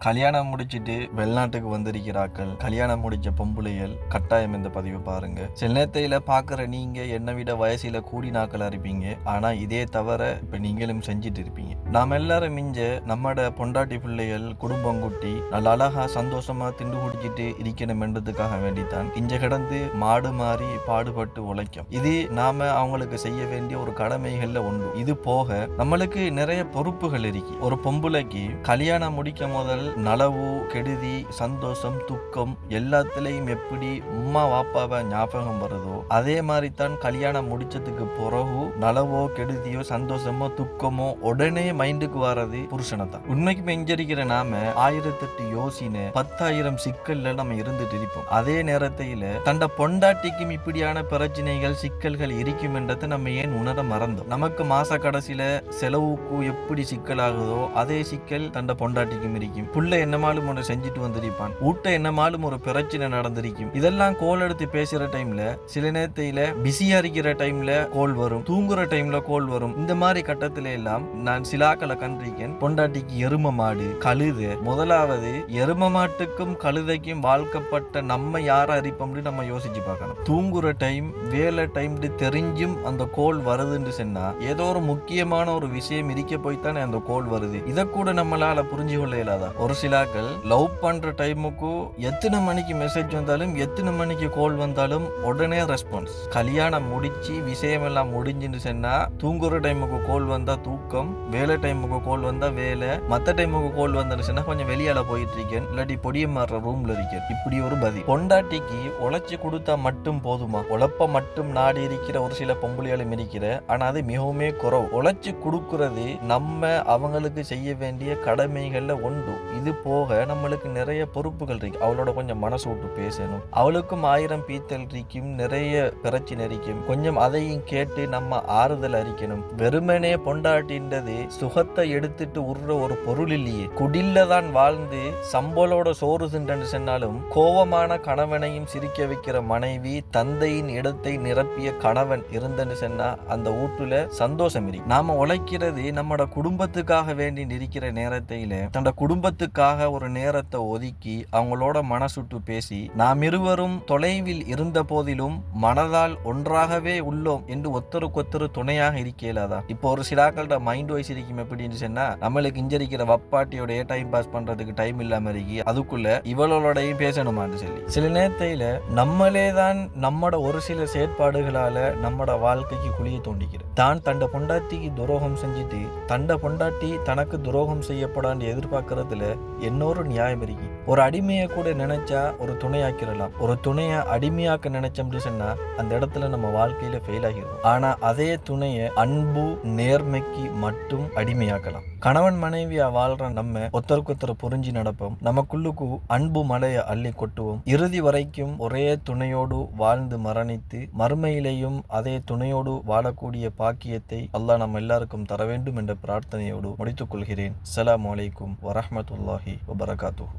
கல்யாணம் முடிச்சிட்டு வெளிநாட்டுக்கு வந்திருக்கிறார்கள். கல்யாணம் முடிச்ச பொம்பளைகள் கட்டாயம் இந்த பதிவை பாருங்க. சில நேரத்தையில பாக்குற நீங்க என்னை விட வயசுல கூடி நாக்களா இருப்பீங்க. ஆனா இதே தவிர இப்ப நீங்களும் செஞ்சுட்டு இருப்பீங்க. நாம எல்லாரும் மிஞ்ச நம்மட பொண்டாட்டி பிள்ளைகள் குடும்பம் குட்டி நல்ல அழகா சந்தோஷமா திண்டு குடிச்சிட்டு இருக்கணும் என்றதுக்காக வேண்டித்தான் இஞ்ச கிடந்து மாடு மாறி பாடுபட்டு உழைக்கும். இது நாம அவங்களுக்கு செய்ய வேண்டிய ஒரு கடமைகள்ல ஒன்று. இது போக நம்மளுக்கு நிறைய பொறுப்புகள் இருக்கு. ஒரு பொம்பளைக்கு கல்யாணம் முடிக்க முதல் நலவு கெடுதி சந்தோஷம் துக்கம் எல்லாத்திலையும் எப்படி உம்மா வாப்பாவை ஞாபகம் வருதோ அதே மாதிரி தான் கல்யாணம் முடிச்சதுக்கு பிறகு நலவோ கெடுதியோ சந்தோஷமோ துக்கமோ உடனே மைண்டுக்கு வர்றது புருஷனை தான். உண்மைக்கு மெஞ்சரிக்கிற நாம 1008 யோசின 10,000 சிக்கல்ல நம்ம இருந்துட்டு இருப்போம். அதே நேரத்தில தண்ட பொண்டாட்டிக்கும் இப்படியான பிரச்சனைகள் சிக்கல்கள் இருக்கும் என்றதை நம்ம ஏன் உணர மறந்தோம். நமக்கு மாச கடைசியில செலவுக்கு எப்படி சிக்கலாகுதோ அதே சிக்கல் தண்ட பொண்டாட்டிக்கும் இருக்கும். புள்ள என்னமாலும் ஒன்று செஞ்சுட்டு வந்திருப்பான். ஊட்ட என்னமாலும் ஒரு பிரச்சனை நடந்திருக்கும். இதெல்லாம் கோல் எடுத்து பேசுற டைம்ல சில நேரத்தில பிஸியா இருக்கிற டைம்ல கோல் வரும், தூங்குற டைம்ல கோல் வரும். இந்த மாதிரி கட்டத்தில எல்லாம் நான் சிலாக்களை கண்டிருக்கேன். பொண்டாட்டிக்கு எரும மாடு கழுத முதலாவது எரும மாட்டுக்கும் கழுதைக்கும் வாழ்க்கப்பட்ட நம்ம யாரா இருப்போம்னு நம்ம யோசிச்சு பார்க்கணும். தூங்குற டைம் வேலை டைம் தெரிஞ்சும் அந்த கோல் வருதுன்னு சொன்னா ஏதோ ஒரு முக்கியமான ஒரு விஷயம் இருக்க போய்த்தானே அந்த கோல் வருது. இதை கூட நம்மளால புரிஞ்சு கொள்ள இயலாதா? ஒரு சிலாக்கள் லவ் பண்ற டைமுக்கு எத்தனை மணிக்கு மெசேஜ் வந்தாலும் எத்தனை மணிக்கு கோல் வந்தாலும் உடனே ரெஸ்பான்ஸ். கல்யாணம் முடிச்சு விஷயம் எல்லாம் முடிஞ்சுன்னு சொன்னா தூங்குற டைமுக்கு கோல் வந்தா தூக்கம், வேலை டைமுக்கு கோல் வந்தா வேலை, மத்த டைமுக்கு கோல் வந்தா கொஞ்சம் வெளியால போயிட்டு இருக்கேன் இல்லாட்டி பொடிய மாறுற ரூம்ல இருக்கேன். இப்படி ஒரு பதில். பொண்டாட்டிக்கு உழைச்சு கொடுத்தா மட்டும் போதுமா? உழைப்ப மட்டும் நாடி இருக்கிற ஒரு சில பொம்பளையாலும் இருக்கிற. ஆனா அது மிகவுமே குறவு. உழைச்சு கொடுக்கறது நம்ம அவங்களுக்கு செய்ய வேண்டிய கடமைகள்ல ஒன்று. இது போக நம்மளுக்கு நிறைய பொறுப்புகள் இருக்கு. அவளோட கொஞ்சம் மனசு விட்டு பேசணும். அவளுக்கும் 1000 பீத்தல் இருக்கும், நிறைய பிரச்சனை இருக்கும். கொஞ்சம் அதையும் கேட்டு நம்ம ஆறுதல் அறிக்கணும். வெறுமனே பொண்டாட்டின்றது சுகத்தை எடுத்துட்டு உருற ஒரு பொருள் இல்லையே. குடில்ல தான் வாழ்ந்து சம்பளோட சோறு தின்றன்னு சொன்னாலும் கோவமான கணவனையும் சிரிக்க வைக்கிற மனைவி, தந்தையின் இடத்தை நிரப்பிய கணவன் இருந்தன்னு சொன்னா அந்த வீட்டுல சந்தோஷம் இருக்கு. நாம உழைக்கிறது நம்மட குடும்பத்துக்காக வேண்டி இருக்கிற நேரத்தில தன்னோட குடும்பத்துக்காக ஒரு நேரத்தை ஒதுக்கி அவங்களோட மனசுட்டு பேசி நாம் இருவரும் தொலைவில் இருந்த போதிலும் மனதால் ஒன்றாகவே உள்ளோம் என்று ஒத்தருக்கு துணையாக இருக்கலாதா? இப்போ ஒரு சிலாக்களோட மைண்ட் வைஸ் இருக்கும். எப்படின்னு சொன்னா நம்மளுக்கு இஞ்சரிக்கிற வப்பாட்டியோட டைம் பாஸ் பண்றதுக்கு டைம் இல்லாம இருக்கி அதுக்குள்ள இவளோடையும் பேசணுமான்னு சொல்லி சில நேரத்தில நம்மளே தான் நம்மட ஒரு சில செயற்பாடுகளால நம்மட வாழ்க்கைக்கு குழிய தோண்டிக்கிறது. தான் தண்ட பொண்டாட்டிக்கு துரோகம் செஞ்சுட்டு தண்ட பொண்டாட்டி தனக்கு துரோகம் செய்யப்படான்னு எதிர்பார்க்கறதுல இன்னொரு நியாயம் இருக்கு. ஒரு அடிமையை கூட நினைச்சா ஒரு துணையாக்கிடலாம். ஒரு துணையை அடிமையாக்க நினைச்சோம்னு சொன்னா அந்த இடத்துல நம்ம வாழ்க்கையில ஃபெயில் ஆகிடும். ஆனா அதே துணையை அன்பு நேர்மைக்கு மட்டும் அடிமையாக்கலாம். கணவன் மனைவியா வாழ்ற நம்ம ஒருத்தருக்கு புரிஞ்சு நடப்போம். நமக்குள்ளுக்கு அன்பு மலையை அள்ளி கொட்டுவோம். இறுதி வரைக்கும் ஒரே துணையோடு வாழ்ந்து மரணித்து மறுமையிலேயும் அதே துணையோடு வாழக்கூடிய பாக்கியத்தை அல்லாஹ் நம்ம எல்லாருக்கும் தர வேண்டும் என்ற பிரார்த்தனையோடு முடித்துக் கொள்கிறேன். அஸ்ஸலாமு அலைக்கும் வரஹ்மத்துல்லாஹி வபரகாத்துஹு.